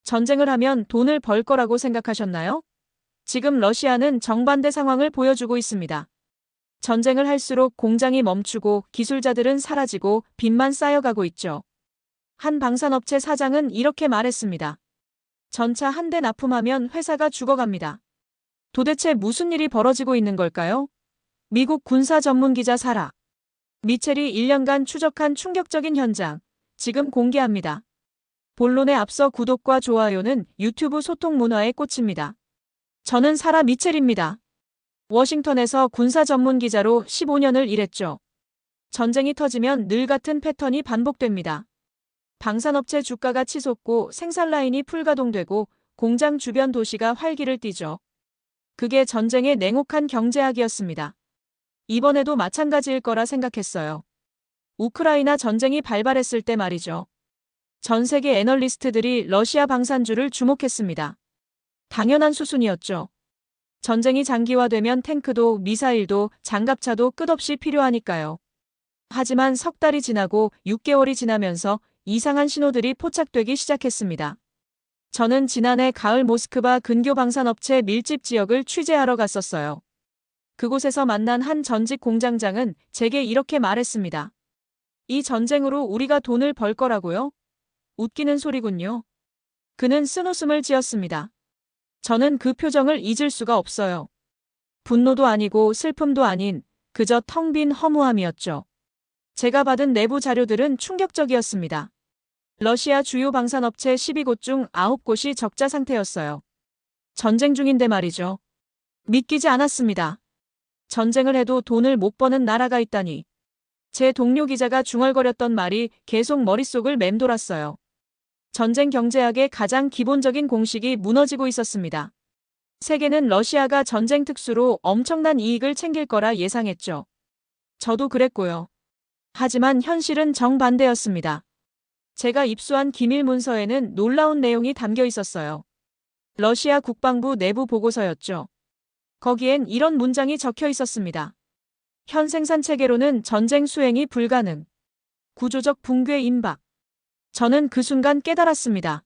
전쟁을 하면 돈을 벌 거라고 생각하셨나요? 지금 러시아는 정반대 상황을 보여주고 있습니다. 전쟁을 할수록 공장이 멈추고 기술자들은 사라지고 빚만 쌓여가고 있죠. 한 방산업체 사장은 이렇게 말했습니다. 전차 한 대 납품하면 회사가 죽어갑니다. 도대체 무슨 일이 벌어지고 있는 걸까요? 미국 군사 전문 기자 사라 미첼이 1년간 추적한 충격적인 현장, 지금 공개합니다. 본론에 앞서 구독과 좋아요는 유튜브 소통 문화의 꽃입니다. 저는 사라 미첼입니다. 워싱턴에서 군사 전문 기자로 15년을 일했죠. 전쟁이 터지면 늘 같은 패턴이 반복됩니다. 방산업체 주가가 치솟고 생산 라인이 풀가동되고 공장 주변 도시가 활기를 띠죠. 그게 전쟁의 냉혹한 경제학이었습니다. 이번에도 마찬가지일 거라 생각했어요. 우크라이나 전쟁이 발발했을 때 말이죠. 전 세계 애널리스트들이 러시아 방산주를 주목했습니다. 당연한 수순이었죠. 전쟁이 장기화되면 탱크도 미사일도 장갑차도 끝없이 필요하니까요. 하지만 석 달이 지나고 6개월이 지나면서 이상한 신호들이 포착되기 시작했습니다. 저는 지난해 가을 모스크바 근교 방산업체 밀집 지역을 취재하러 갔었어요. 그곳에서 만난 한 전직 공장장은 제게 이렇게 말했습니다. 이 전쟁으로 우리가 돈을 벌 거라고요? 웃기는 소리군요. 그는 쓴웃음을 지었습니다. 저는 그 표정을 잊을 수가 없어요. 분노도 아니고 슬픔도 아닌 그저 텅 빈 허무함이었죠. 제가 받은 내부 자료들은 충격적이었습니다. 러시아 주요 방산업체 12곳 중 9곳이 적자 상태였어요. 전쟁 중인데 말이죠. 믿기지 않았습니다. 전쟁을 해도 돈을 못 버는 나라가 있다니. 제 동료 기자가 중얼거렸던 말이 계속 머릿속을 맴돌았어요. 전쟁 경제학의 가장 기본적인 공식이 무너지고 있었습니다. 세계는 러시아가 전쟁 특수로 엄청난 이익을 챙길 거라 예상했죠. 저도 그랬고요. 하지만 현실은 정반대였습니다. 제가 입수한 기밀 문서에는 놀라운 내용이 담겨 있었어요. 러시아 국방부 내부 보고서였죠. 거기엔 이런 문장이 적혀 있었습니다. 현 생산 체계로는 전쟁 수행이 불가능. 구조적 붕괴 임박. 저는 그 순간 깨달았습니다.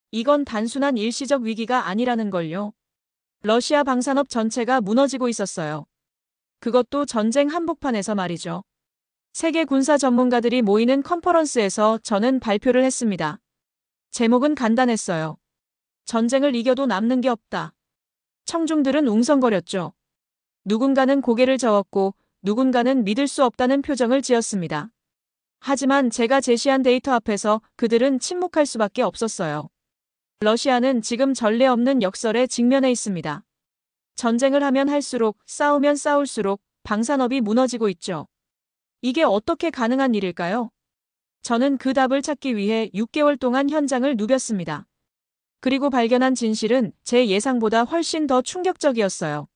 이건 단순한 일시적 위기가 아니라는 걸요. 러시아 방산업 전체가 무너지고 있었어요. 그것도 전쟁 한복판에서 말이죠. 세계 군사 전문가들이 모이는 컨퍼런스에서 저는 발표를 했습니다. 제목은 간단했어요. 전쟁을 이겨도 남는 게 없다. 청중들은 웅성거렸죠. 누군가는 고개를 저었고 누군가는 믿을 수 없다는 표정을 지었습니다. 하지만 제가 제시한 데이터 앞에서 그들은 침묵할 수밖에 없었어요. 러시아는 지금 전례 없는 역설에 직면해 있습니다. 전쟁을 하면 할수록, 싸우면 싸울수록 방산업이 무너지고 있죠. 이게 어떻게 가능한 일일까요? 저는 그 답을 찾기 위해 6개월 동안 현장을 누볐습니다. 그리고 발견한 진실은 제 예상보다 훨씬 더 충격적이었어요.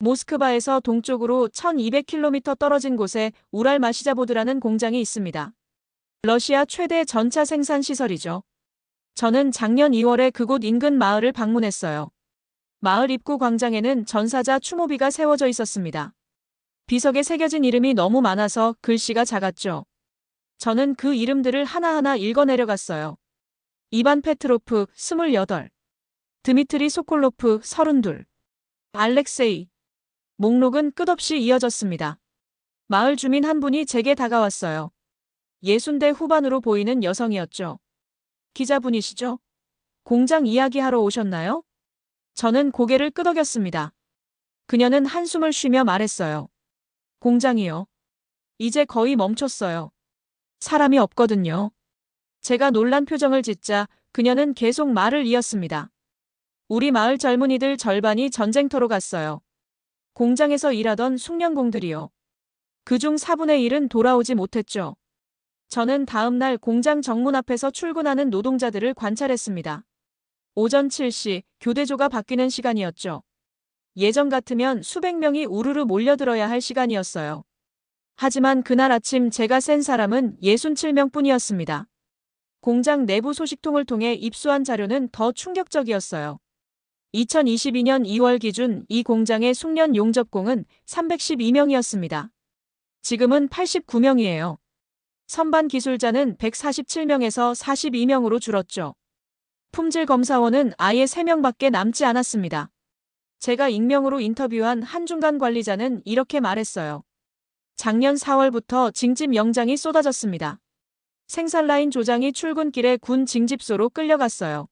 모스크바에서 동쪽으로 1200km 떨어진 곳에 우랄 마시자보드라는 공장이 있습니다. 러시아 최대 전차 생산 시설이죠. 저는 작년 2월에 그곳 인근 마을을 방문했어요. 마을 입구 광장에는 전사자 추모비가 세워져 있었습니다. 비석에 새겨진 이름이 너무 많아서 글씨가 작았죠. 저는 그 이름들을 하나하나 읽어내려갔어요. 이반 페트로프 28, 드미트리 소콜로프 32, 알렉세이. 목록은 끝없이 이어졌습니다. 마을 주민 한 분이 제게 다가왔어요. 60대 후반으로 보이는 여성이었죠. 기자분이시죠? 공장 이야기하러 오셨나요? 저는 고개를 끄덕였습니다. 그녀는 한숨을 쉬며 말했어요. 공장이요. 이제 거의 멈췄어요. 사람이 없거든요. 제가 놀란 표정을 짓자 그녀는 계속 말을 이었습니다. 우리 마을 젊은이들 절반이 전쟁터로 갔어요. 공장에서 일하던 숙련공들이요. 그중 4분의 1은 돌아오지 못했죠. 저는 다음 날 공장 정문 앞에서 출근하는 노동자들을 관찰했습니다. 오전 7시 교대조가 바뀌는 시간이었죠. 예전 같으면 수백 명이 우르르 몰려들어야 할 시간이었어요. 하지만 그날 아침 제가 센 사람은 67명뿐이었습니다. 공장 내부 소식통을 통해 입수한 자료는 더 충격적이었어요. 2022년 2월 기준 이 공장의 숙련 용접공은 312명이었습니다. 지금은 89명이에요. 선반 기술자는 147명에서 42명으로 줄었죠. 품질 검사원은 아예 3명밖에 남지 않았습니다. 제가 익명으로 인터뷰한 한 중간 관리자는 이렇게 말했어요. 작년 4월부터 징집 영장이 쏟아졌습니다. 생산라인 조장이 출근길에 군 징집소로 끌려갔어요.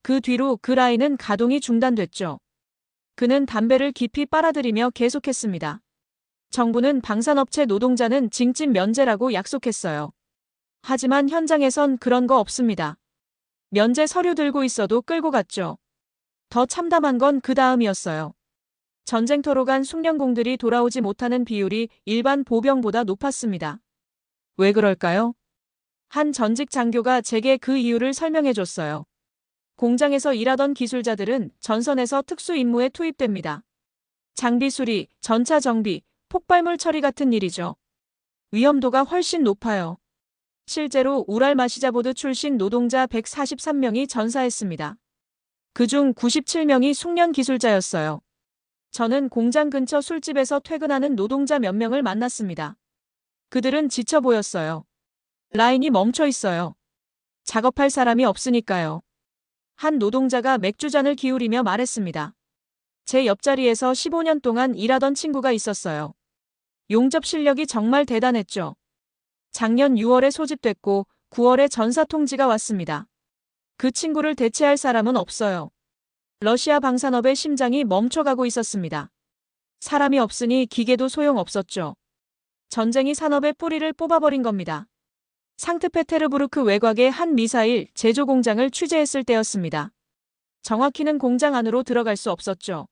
그 뒤로 그 라인은 가동이 중단됐죠. 그는 담배를 깊이 빨아들이며 계속했습니다. 정부는 방산업체 노동자는 징집 면제라고 약속했어요. 하지만 현장에선 그런 거 없습니다. 면제 서류 들고 있어도 끌고 갔죠. 더 참담한 건 그 다음이었어요. 전쟁터로 간 숙련공들이 돌아오지 못하는 비율이 일반 보병보다 높았습니다. 왜 그럴까요? 한 전직 장교가 제게 그 이유를 설명해 줬어요. 공장에서 일하던 기술자들은 전선에서 특수 임무에 투입됩니다. 장비 수리, 전차 정비, 폭발물 처리 같은 일이죠. 위험도가 훨씬 높아요. 실제로 우랄마시자보드 출신 노동자 143명이 전사했습니다. 그중 97명이 숙련 기술자였어요. 저는 공장 근처 술집에서 퇴근하는 노동자 몇 명을 만났습니다. 그들은 지쳐 보였어요. 라인이 멈춰 있어요. 작업할 사람이 없으니까요. 한 노동자가 맥주잔을 기울이며 말했습니다. 제 옆자리에서 15년 동안 일하던 친구가 있었어요. 용접 실력이 정말 대단했죠. 작년 6월에 소집됐고 9월에 전사 통지가 왔습니다. 그 친구를 대체할 사람은 없어요. 러시아 방산업의 심장이 멈춰가고 있었습니다. 사람이 없으니 기계도 소용없었죠. 전쟁이 산업의 뿌리를 뽑아버린 겁니다. 상트페테르부르크 외곽의 한 미사일 제조 공장을 취재했을 때였습니다. 정확히는 공장 안으로 들어갈 수 없었죠.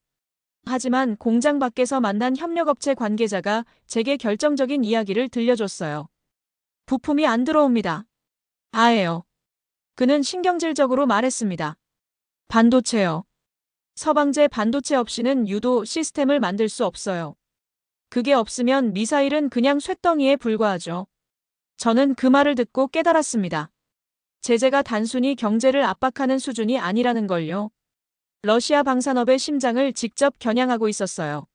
하지만 공장 밖에서 만난 협력업체 관계자가 제게 결정적인 이야기를 들려줬어요. 부품이 안 들어옵니다. 아예요. 그는 신경질적으로 말했습니다. 반도체요. 서방제 반도체 없이는 유도 시스템을 만들 수 없어요. 그게 없으면 미사일은 그냥 쇳덩이에 불과하죠. 저는 그 말을 듣고 깨달았습니다. 제재가 단순히 경제를 압박하는 수준이 아니라는 걸요. 러시아 방산업의 심장을 직접 겨냥하고 있었어요.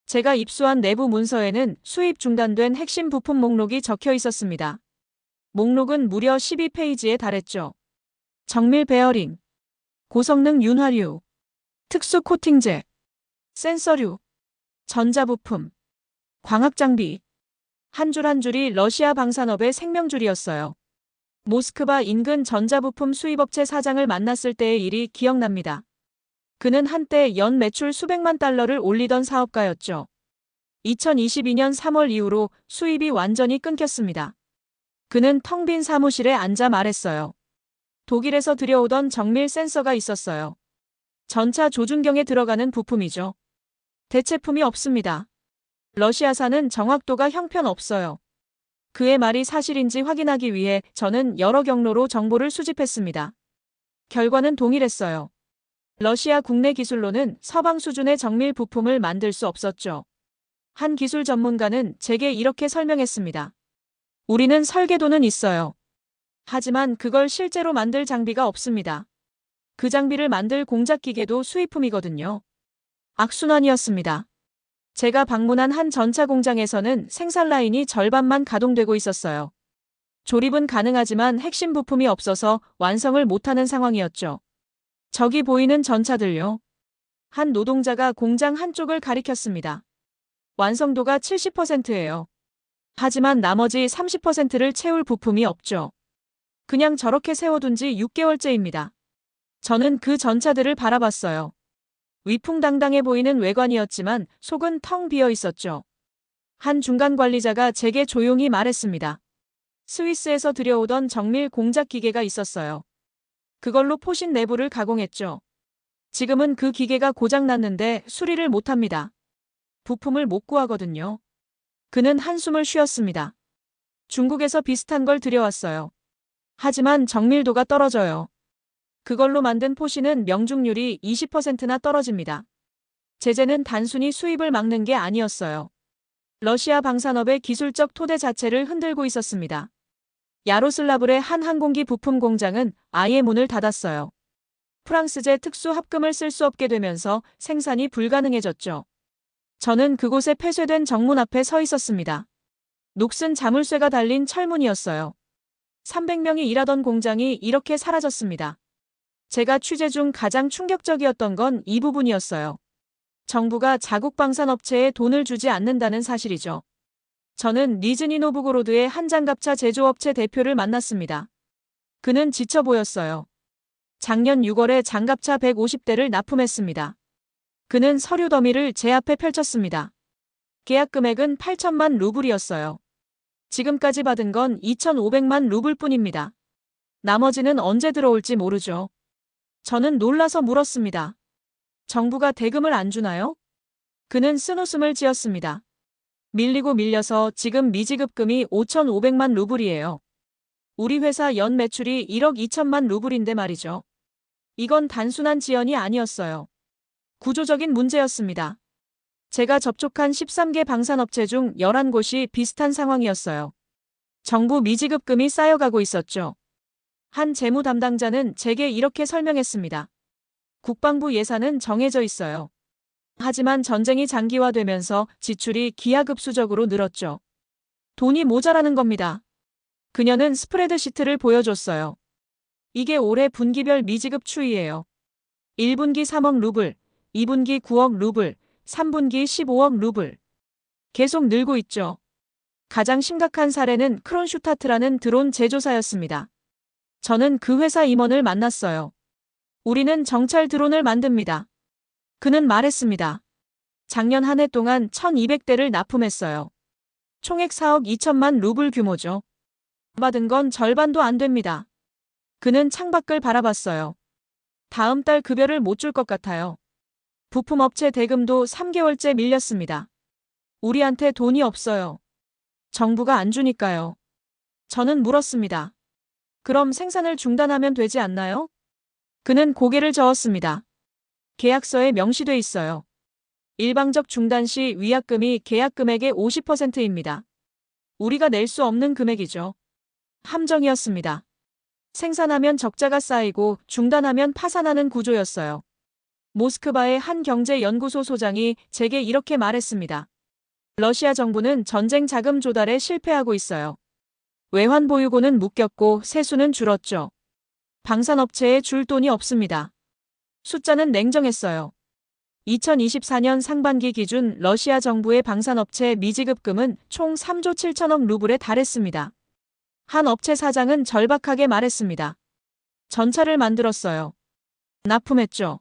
제가 입수한 내부 문서에는 수입 중단된 핵심 부품 목록이 적혀 있었습니다. 목록은 무려 12페이지에 달했죠. 정밀 베어링, 고성능 윤활유, 특수 코팅제, 센서류, 전자부품, 광학장비. 한 줄 한 줄이 러시아 방산업의 생명줄이었어요. 모스크바 인근 전자부품 수입업체 사장을 만났을 때의 일이 기억납니다. 그는 한때 연 매출 수백만 달러를 올리던 사업가였죠. 2022년 3월 이후로 수입이 완전히 끊겼습니다. 그는 텅 빈 사무실에 앉아 말했어요. 독일에서 들여오던 정밀 센서가 있었어요. 전차 조준경에 들어가는 부품이죠. 대체품이 없습니다. 러시아산은 정확도가 형편없어요. 그의 말이 사실인지 확인하기 위해 저는 여러 경로로 정보를 수집했습니다. 결과는 동일했어요. 러시아 국내 기술로는 서방 수준의 정밀 부품을 만들 수 없었죠. 한 기술 전문가는 제게 이렇게 설명했습니다. 우리는 설계도는 있어요. 하지만 그걸 실제로 만들 장비가 없습니다. 그 장비를 만들 공작 기계도 수입품이거든요. 악순환이었습니다. 제가 방문한 한 전차 공장에서는 생산 라인이 절반만 가동되고 있었어요. 조립은 가능하지만 핵심 부품이 없어서 완성을 못하는 상황이었죠. 저기 보이는 전차들요. 한 노동자가 공장 한쪽을 가리켰습니다. 완성도가 70%예요. 하지만 나머지 30%를 채울 부품이 없죠. 그냥 저렇게 세워둔 지 6개월째입니다. 저는 그 전차들을 바라봤어요. 위풍당당해 보이는 외관이었지만 속은 텅 비어 있었죠. 한 중간 관리자가 제게 조용히 말했습니다. 스위스에서 들여오던 정밀 공작 기계가 있었어요. 그걸로 포신 내부를 가공했죠. 지금은 그 기계가 고장났는데 수리를 못합니다. 부품을 못 구하거든요. 그는 한숨을 쉬었습니다. 중국에서 비슷한 걸 들여왔어요. 하지만 정밀도가 떨어져요. 그걸로 만든 포신은 명중률이 20%나 떨어집니다. 제재는 단순히 수입을 막는 게 아니었어요. 러시아 방산업의 기술적 토대 자체를 흔들고 있었습니다. 야로슬라블의 한 항공기 부품 공장은 아예 문을 닫았어요. 프랑스제 특수 합금을 쓸 수 없게 되면서 생산이 불가능해졌죠. 저는 그곳에 폐쇄된 정문 앞에 서 있었습니다. 녹슨 자물쇠가 달린 철문이었어요. 300명이 일하던 공장이 이렇게 사라졌습니다. 제가 취재 중 가장 충격적이었던 건 이 부분이었어요. 정부가 자국 방산업체에 돈을 주지 않는다는 사실이죠. 저는 니즈니 노브고로드의 한 장갑차 제조업체 대표를 만났습니다. 그는 지쳐 보였어요. 작년 6월에 장갑차 150대를 납품했습니다. 그는 서류 더미를 제 앞에 펼쳤습니다. 계약 금액은 8천만 루블이었어요. 지금까지 받은 건 2,500만 루블뿐입니다. 나머지는 언제 들어올지 모르죠. 저는 놀라서 물었습니다. 정부가 대금을 안 주나요? 그는 쓴웃음을 지었습니다. 밀리고 밀려서 지금 미지급금이 5,500만 루블이에요. 우리 회사 연 매출이 1억 2천만 루블인데 말이죠. 이건 단순한 지연이 아니었어요. 구조적인 문제였습니다. 제가 접촉한 13개 방산업체 중 11곳이 비슷한 상황이었어요. 정부 미지급금이 쌓여가고 있었죠. 한 재무 담당자는 제게 이렇게 설명했습니다. 국방부 예산은 정해져 있어요. 하지만 전쟁이 장기화되면서 지출이 기하급수적으로 늘었죠. 돈이 모자라는 겁니다. 그녀는 스프레드시트를 보여줬어요. 이게 올해 분기별 미지급 추이예요. 1분기 3억 루블, 2분기 9억 루블, 3분기 15억 루블. 계속 늘고 있죠. 가장 심각한 사례는 크론슈타트라는 드론 제조사였습니다. 저는 그 회사 임원을 만났어요. 우리는 정찰 드론을 만듭니다. 그는 말했습니다. 작년 한 해 동안 1,200대를 납품했어요. 총액 4억 2천만 루블 규모죠. 받은 건 절반도 안 됩니다. 그는 창밖을 바라봤어요. 다음 달 급여를 못 줄 것 같아요. 부품업체 대금도 3개월째 밀렸습니다. 우리한테 돈이 없어요. 정부가 안 주니까요. 저는 물었습니다. 그럼 생산을 중단하면 되지 않나요? 그는 고개를 저었습니다. 계약서에 명시돼 있어요. 일방적 중단 시 위약금이 계약 금액의 50%입니다. 우리가 낼 수 없는 금액이죠. 함정이었습니다. 생산하면 적자가 쌓이고 중단하면 파산하는 구조였어요. 모스크바의 한 경제연구소 소장이 제게 이렇게 말했습니다. 러시아 정부는 전쟁 자금 조달에 실패하고 있어요. 외환 보유고는 묶였고 세수는 줄었죠. 방산업체에 줄 돈이 없습니다. 숫자는 냉정했어요. 2024년 상반기 기준 러시아 정부의 방산업체 미지급금은 총 3조 7천억 루블에 달했습니다. 한 업체 사장은 절박하게 말했습니다. 전차를 만들었어요. 납품했죠.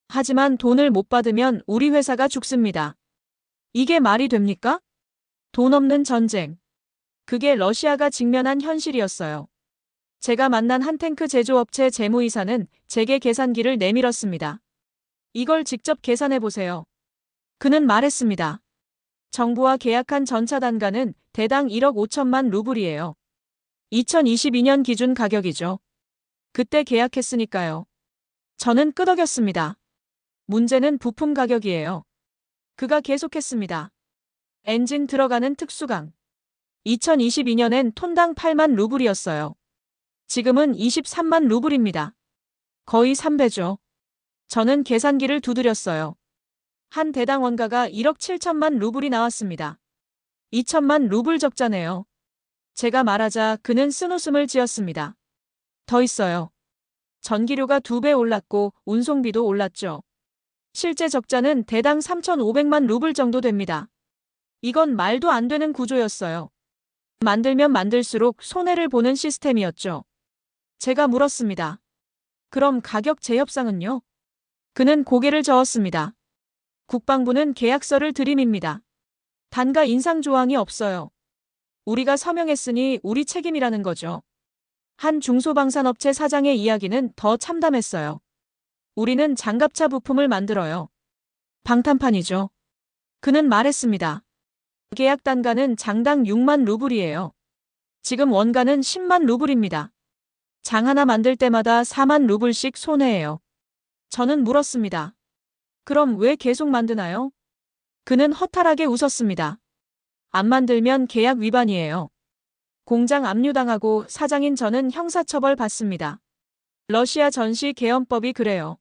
하지만 돈을 못 받으면 우리 회사가 죽습니다. 이게 말이 됩니까? 돈 없는 전쟁. 그게 러시아가 직면한 현실이었어요. 제가 만난 한 탱크 제조업체 재무이사는 제게 계산기를 내밀었습니다. 이걸 직접 계산해보세요. 그는 말했습니다. 정부와 계약한 전차 단가는 대당 1억 5천만 루블이에요. 2022년 기준 가격이죠. 그때 계약했으니까요. 저는 끄덕였습니다. 문제는 부품 가격이에요. 그가 계속했습니다. 엔진 들어가는 특수강. 2022년엔 톤당 8만 루블이었어요. 지금은 23만 루블입니다. 거의 3배죠. 저는 계산기를 두드렸어요. 한 대당 원가가 1억 7천만 루블이 나왔습니다. 2천만 루블 적자네요. 제가 말하자 그는 쓴웃음을 지었습니다. 더 있어요. 전기료가 2배 올랐고 운송비도 올랐죠. 실제 적자는 대당 3,500만 루블 정도 됩니다. 이건 말도 안 되는 구조였어요. 만들면 만들수록 손해를 보는 시스템이었죠. 제가 물었습니다. 그럼 가격 재협상은요? 그는 고개를 저었습니다. 국방부는 계약서를 들이밉니다. 단가 인상 조항이 없어요. 우리가 서명했으니 우리 책임이라는 거죠. 한 중소방산업체 사장의 이야기는 더 참담했어요. 우리는 장갑차 부품을 만들어요. 방탄판이죠. 그는 말했습니다. 계약 단가는 장당 6만 루블이에요. 지금 원가는 10만 루블입니다. 장 하나 만들 때마다 4만 루블씩 손해예요. 저는 물었습니다. 그럼 왜 계속 만드나요? 그는 허탈하게 웃었습니다. 안 만들면 계약 위반이에요. 공장 압류당하고 사장인 저는 형사처벌 받습니다. 러시아 전시 계엄법이 그래요.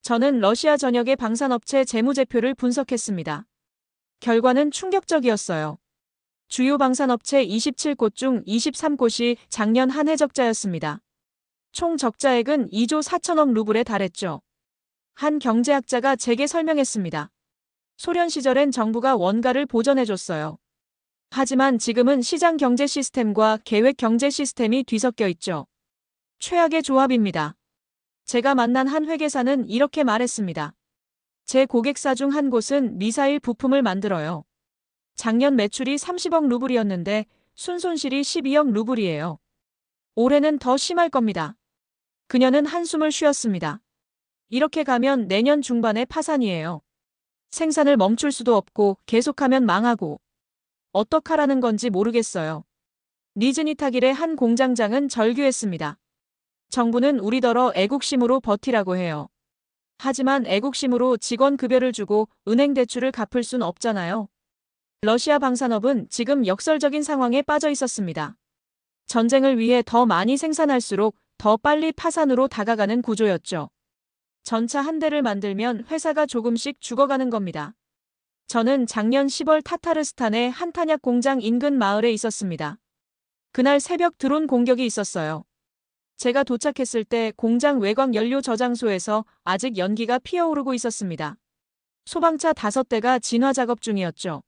저는 러시아 전역의 방산업체 재무제표를 분석했습니다. 결과는 충격적이었어요. 주요 방산업체 27곳 중 23곳이 작년 한 해 적자였습니다. 총 적자액은 2조 4천억 루블에 달했죠. 한 경제학자가 제게 설명했습니다. 소련 시절엔 정부가 원가를 보전해줬어요. 하지만 지금은 시장 경제 시스템과 계획 경제 시스템이 뒤섞여 있죠. 최악의 조합입니다. 제가 만난 한 회계사는 이렇게 말했습니다. 제 고객사 중 한 곳은 미사일 부품을 만들어요. 작년 매출이 30억 루블이었는데 순손실이 12억 루블이에요. 올해는 더 심할 겁니다. 그녀는 한숨을 쉬었습니다. 이렇게 가면 내년 중반에 파산이에요. 생산을 멈출 수도 없고 계속하면 망하고. 어떡하라는 건지 모르겠어요. 니즈니타길의 한 공장장은 절규했습니다. 정부는 우리더러 애국심으로 버티라고 해요. 하지만 애국심으로 직원 급여를 주고 은행 대출을 갚을 순 없잖아요. 러시아 방산업은 지금 역설적인 상황에 빠져 있었습니다. 전쟁을 위해 더 많이 생산할수록 더 빨리 파산으로 다가가는 구조였죠. 전차 한 대를 만들면 회사가 조금씩 죽어가는 겁니다. 저는 작년 10월 타타르스탄의 한 탄약 공장 인근 마을에 있었습니다. 그날 새벽 드론 공격이 있었어요. 제가 도착했을 때 공장 외곽 연료 저장소에서 아직 연기가 피어오르고 있었습니다. 소방차 5대가 진화 작업 중이었죠.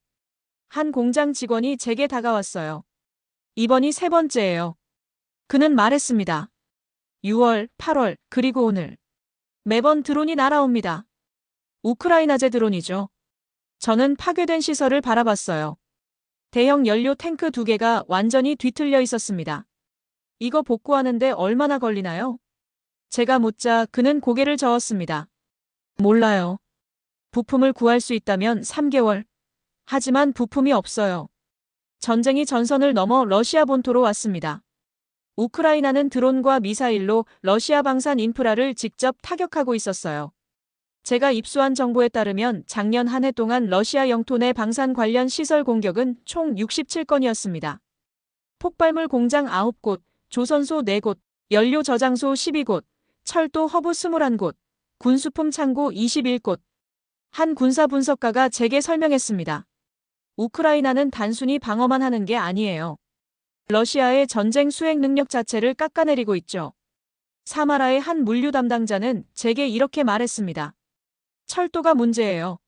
한 공장 직원이 제게 다가왔어요. 이번이 3번째예요. 그는 말했습니다. 6월, 8월, 그리고 오늘. 매번 드론이 날아옵니다. 우크라이나제 드론이죠. 저는 파괴된 시설을 바라봤어요. 대형 연료 탱크 2개가 완전히 뒤틀려 있었습니다. 이거 복구하는데 얼마나 걸리나요? 제가 묻자 그는 고개를 저었습니다. 몰라요. 부품을 구할 수 있다면 3개월. 하지만 부품이 없어요. 전쟁이 전선을 넘어 러시아 본토로 왔습니다. 우크라이나는 드론과 미사일로 러시아 방산 인프라를 직접 타격하고 있었어요. 제가 입수한 정보에 따르면 작년 한 해 동안 러시아 영토 내 방산 관련 시설 공격은 총 67건이었습니다. 폭발물 공장 9곳, 조선소 4곳, 연료 저장소 12곳, 철도 허브 21곳, 군수품 창고 21곳. 한 군사 분석가가 제게 설명했습니다. 우크라이나는 단순히 방어만 하는 게 아니에요. 러시아의 전쟁 수행 능력 자체를 깎아내리고 있죠. 사마라의 한 물류 담당자는 제게 이렇게 말했습니다. 철도가 문제예요.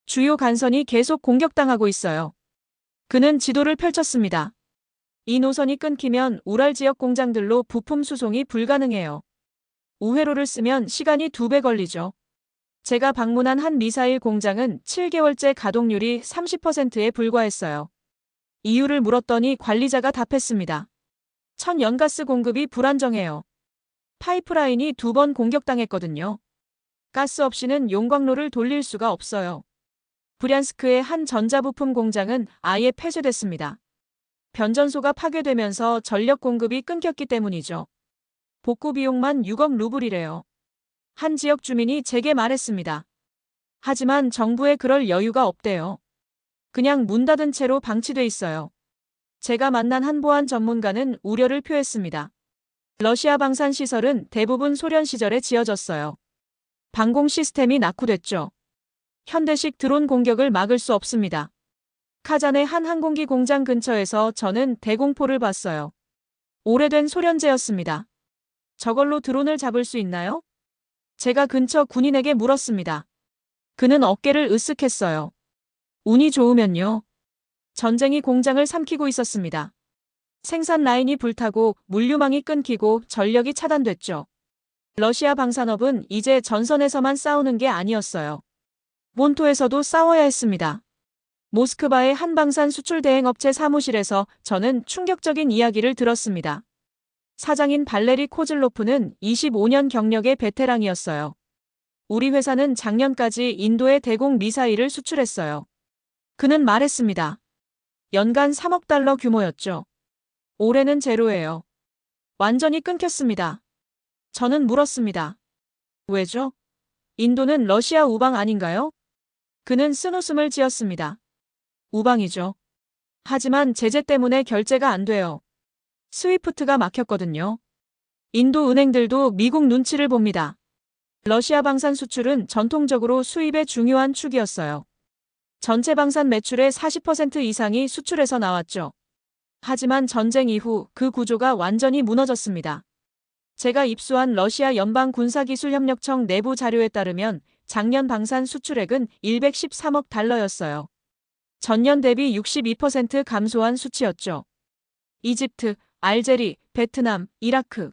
주요 간선이 계속 공격당하고 있어요. 그는 지도를 펼쳤습니다. 이 노선이 끊기면 우랄 지역 공장들로 부품 수송이 불가능해요. 우회로를 쓰면 시간이 2배 걸리죠. 제가 방문한 한 미사일 공장은 7개월째 가동률이 30%에 불과했어요. 이유를 물었더니 관리자가 답했습니다. 천연가스 공급이 불안정해요. 파이프라인이 2번 공격당했거든요. 가스 없이는 용광로를 돌릴 수가 없어요. 브리안스크의 한 전자부품 공장은 아예 폐쇄됐습니다. 변전소가 파괴되면서 전력 공급이 끊겼기 때문이죠. 복구 비용만 6억 루블이래요. 한 지역 주민이 제게 말했습니다. 하지만 정부에 그럴 여유가 없대요. 그냥 문 닫은 채로 방치돼 있어요. 제가 만난 한 보안 전문가는 우려를 표했습니다. 러시아 방산 시설은 대부분 소련 시절에 지어졌어요. 방공 시스템이 낙후됐죠. 현대식 드론 공격을 막을 수 없습니다. 카잔의 한 항공기 공장 근처에서 저는 대공포를 봤어요. 오래된 소련제였습니다. 저걸로 드론을 잡을 수 있나요? 제가 근처 군인에게 물었습니다. 그는 어깨를 으쓱했어요. 운이 좋으면요. 전쟁이 공장을 삼키고 있었습니다. 생산 라인이 불타고 물류망이 끊기고 전력이 차단됐죠. 러시아 방산업은 이제 전선에서만 싸우는 게 아니었어요. 본토에서도 싸워야 했습니다. 모스크바의 한 방산 수출 대행업체 사무실에서 저는 충격적인 이야기를 들었습니다. 사장인 발레리 코즐로프는 25년 경력의 베테랑이었어요. 우리 회사는 작년까지 인도에 대공 미사일을 수출했어요. 그는 말했습니다. 연간 3억 달러 규모였죠. 올해는 제로예요. 완전히 끊겼습니다. 저는 물었습니다. 왜죠? 인도는 러시아 우방 아닌가요? 그는 쓴웃음을 지었습니다. 우방이죠. 하지만 제재 때문에 결제가 안 돼요. 스위프트가 막혔거든요. 인도 은행들도 미국 눈치를 봅니다. 러시아 방산 수출은 전통적으로 수입의 중요한 축이었어요. 전체 방산 매출의 40% 이상이 수출에서 나왔죠. 하지만 전쟁 이후 그 구조가 완전히 무너졌습니다. 제가 입수한 러시아 연방군사기술협력청 내부 자료에 따르면 작년 방산 수출액은 113억 달러였어요. 전년 대비 62% 감소한 수치였죠. 이집트, 알제리, 베트남, 이라크.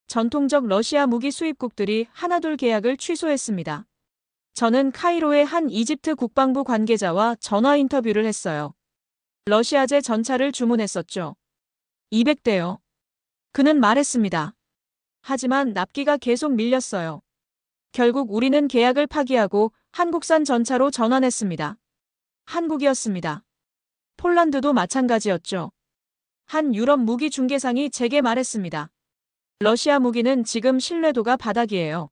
전통적 러시아 무기 수입국들이 하나둘 계약을 취소했습니다. 저는 카이로의 한 이집트 국방부 관계자와 전화 인터뷰를 했어요. 러시아제 전차를 주문했었죠. 200대요. 그는 말했습니다. 하지만 납기가 계속 밀렸어요. 결국 우리는 계약을 파기하고 한국산 전차로 전환했습니다. 한국이었습니다. 폴란드도 마찬가지였죠. 한 유럽 무기 중개상이 제게 말했습니다. 러시아 무기는 지금 신뢰도가 바닥이에요.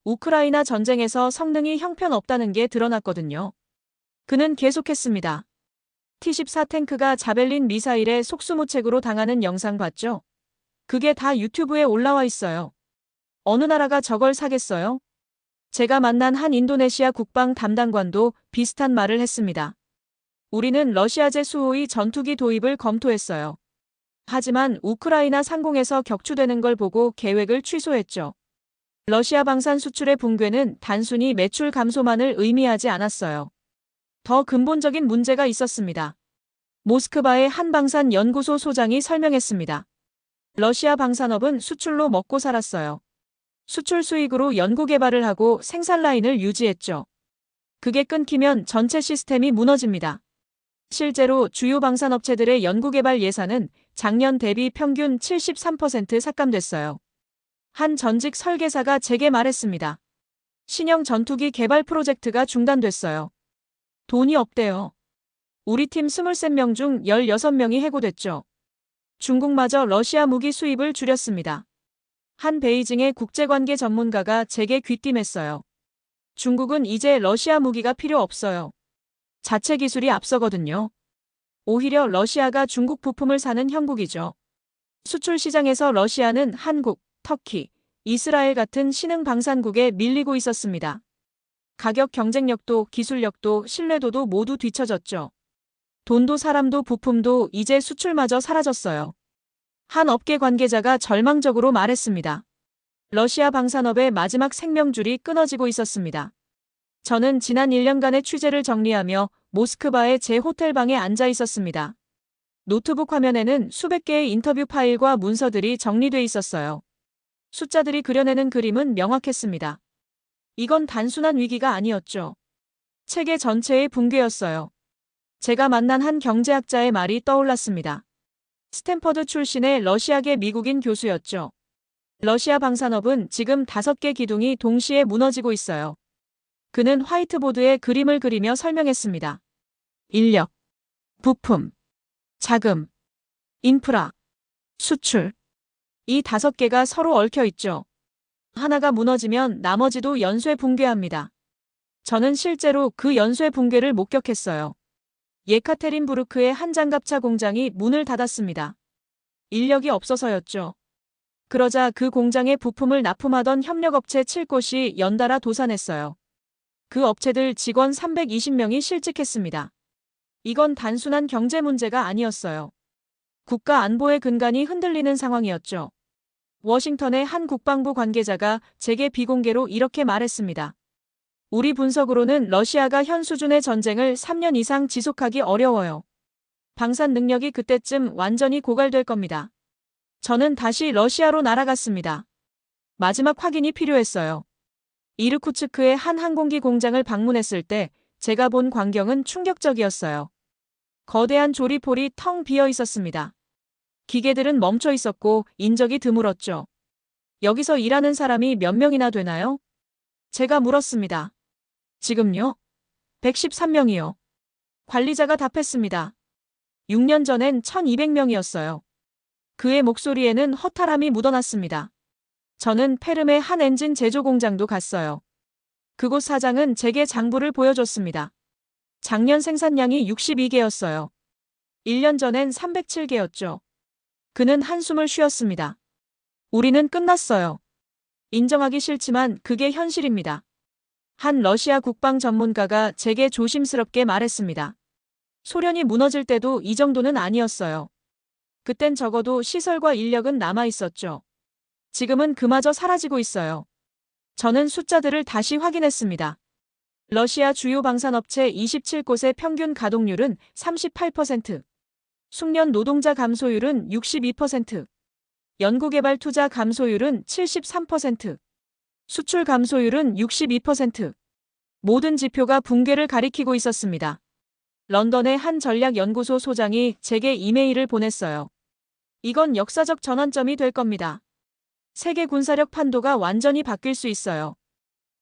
우크라이나 전쟁에서 성능이 형편없다는 게 드러났거든요. 그는 계속했습니다. T-14 탱크가 자벨린 미사일에 속수무책으로 당하는 영상 봤죠? 그게 다 유튜브에 올라와 있어요. 어느 나라가 저걸 사겠어요? 제가 만난 한 인도네시아 국방 담당관도 비슷한 말을 했습니다. 우리는 러시아제 수호의 전투기 도입을 검토했어요. 하지만 우크라이나 상공에서 격추되는 걸 보고 계획을 취소했죠. 러시아 방산 수출의 붕괴는 단순히 매출 감소만을 의미하지 않았어요. 더 근본적인 문제가 있었습니다. 모스크바의 한 방산 연구소 소장이 설명했습니다. 러시아 방산업은 수출로 먹고 살았어요. 수출 수익으로 연구개발을 하고 생산 라인을 유지했죠. 그게 끊기면 전체 시스템이 무너집니다. 실제로 주요 방산업체들의 연구개발 예산은 작년 대비 평균 73% 삭감됐어요. 한 전직 설계사가 제게 말했습니다. 신형 전투기 개발 프로젝트가 중단됐어요. 돈이 없대요. 우리 팀 23명 중 16명이 해고됐죠. 중국마저 러시아 무기 수입을 줄였습니다. 한 베이징의 국제관계 전문가가 제게 귀띔했어요. 중국은 이제 러시아 무기가 필요 없어요. 자체 기술이 앞서거든요. 오히려 러시아가 중국 부품을 사는 형국이죠. 수출 시장에서 러시아는 한국, 터키, 이스라엘 같은 신흥 방산국에 밀리고 있었습니다. 가격 경쟁력도 기술력도 신뢰도도 모두 뒤처졌죠. 돈도 사람도 부품도 이제 수출마저 사라졌어요. 한 업계 관계자가 절망적으로 말했습니다. 러시아 방산업의 마지막 생명줄이 끊어지고 있었습니다. 저는 지난 1년간의 취재를 정리하며 모스크바의 제 호텔방에 앉아 있었습니다. 노트북 화면에는 수백 개의 인터뷰 파일과 문서들이 정리돼 있었어요. 숫자들이 그려내는 그림은 명확했습니다. 이건 단순한 위기가 아니었죠. 체계 전체의 붕괴였어요. 제가 만난 한 경제학자의 말이 떠올랐습니다. 스탠퍼드 출신의 러시아계 미국인 교수였죠. 러시아 방산업은 지금 5개 기둥이 동시에 무너지고 있어요. 그는 화이트보드에 그림을 그리며 설명했습니다. 인력, 부품, 자금, 인프라, 수출. 이 5개가 서로 얽혀 있죠. 하나가 무너지면 나머지도 연쇄 붕괴합니다. 저는 실제로 그 연쇄 붕괴를 목격했어요. 예카테린부르크의 한 장갑차 공장이 문을 닫았습니다. 인력이 없어서였죠. 그러자 그 공장에 부품을 납품하던 협력업체 7곳이 연달아 도산했어요. 그 업체들 직원 320명이 실직했습니다. 이건 단순한 경제 문제가 아니었어요. 국가 안보의 근간이 흔들리는 상황이었죠. 워싱턴의 한 국방부 관계자가 제게 비공개로 이렇게 말했습니다. 우리 분석으로는 러시아가 현 수준의 전쟁을 3년 이상 지속하기 어려워요. 방산 능력이 그때쯤 완전히 고갈될 겁니다. 저는 다시 러시아로 날아갔습니다. 마지막 확인이 필요했어요. 이르쿠츠크의 한 항공기 공장을 방문했을 때 제가 본 광경은 충격적이었어요. 거대한 조리폴이 텅 비어 있었습니다. 기계들은 멈춰 있었고 인적이 드물었죠. 여기서 일하는 사람이 몇 명이나 되나요? 제가 물었습니다. 지금요? 113명이요. 관리자가 답했습니다. 6년 전엔 1200명이었어요. 그의 목소리에는 허탈함이 묻어났습니다. 저는 페름의 한 엔진 제조 공장도 갔어요. 그곳 사장은 제게 장부를 보여줬습니다. 작년 생산량이 62개였어요. 1년 전엔 307개였죠. 그는 한숨을 쉬었습니다. 우리는 끝났어요. 인정하기 싫지만 그게 현실입니다. 한 러시아 국방 전문가가 제게 조심스럽게 말했습니다. 소련이 무너질 때도 이 정도는 아니었어요. 그땐 적어도 시설과 인력은 남아 있었죠. 지금은 그마저 사라지고 있어요. 저는 숫자들을 다시 확인했습니다. 러시아 주요 방산업체 27곳의 평균 가동률은 38%, 숙련 노동자 감소율은 62%, 연구개발 투자 감소율은 73%, 수출 감소율은 62%. 모든 지표가 붕괴를 가리키고 있었습니다. 런던의 한 전략연구소 소장이 제게 이메일을 보냈어요. 이건 역사적 전환점이 될 겁니다. 세계 군사력 판도가 완전히 바뀔 수 있어요.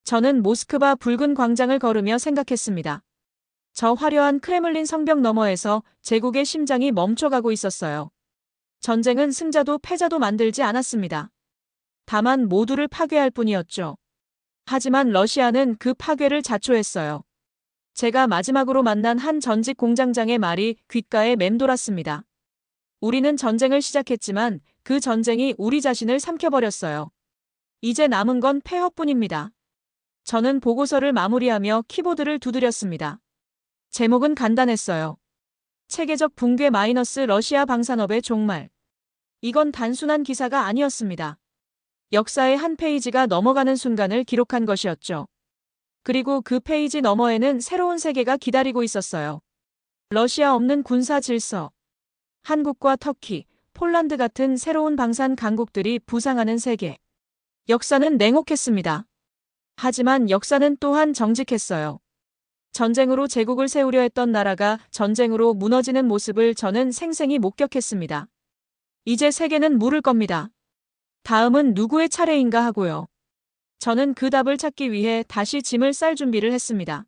저는 모스크바 붉은 광장을 걸으며 생각했습니다. 저 화려한 크레물린 성벽 너머에서 제국의 심장이 멈춰가고 있었어요. 전쟁은 승자도 패자도 만들지 않았습니다. 다만 모두를 파괴할 뿐이었죠. 하지만 러시아는 그 파괴를 자초했어요. 제가 마지막으로 만난 한 전직 공장장의 말이 귓가에 맴돌았습니다. 우리는 전쟁을 시작했지만 그 전쟁이 우리 자신을 삼켜버렸어요. 이제 남은 건 폐허뿐입니다. 저는 보고서를 마무리하며 키보드를 두드렸습니다. 제목은 간단했어요. 체계적 붕괴 마이너스 러시아 방산업의 종말. 이건 단순한 기사가 아니었습니다. 역사의 한 페이지가 넘어가는 순간을 기록한 것이었죠. 그리고 그 페이지 너머에는 새로운 세계가 기다리고 있었어요. 러시아 없는 군사 질서. 한국과 터키, 폴란드 같은 새로운 방산 강국들이 부상하는 세계. 역사는 냉혹했습니다. 하지만 역사는 또한 정직했어요. 전쟁으로 제국을 세우려 했던 나라가 전쟁으로 무너지는 모습을 저는 생생히 목격했습니다. 이제 세계는 물을 겁니다. 다음은 누구의 차례인가 하고요. 저는 그 답을 찾기 위해 다시 짐을 쌀 준비를 했습니다.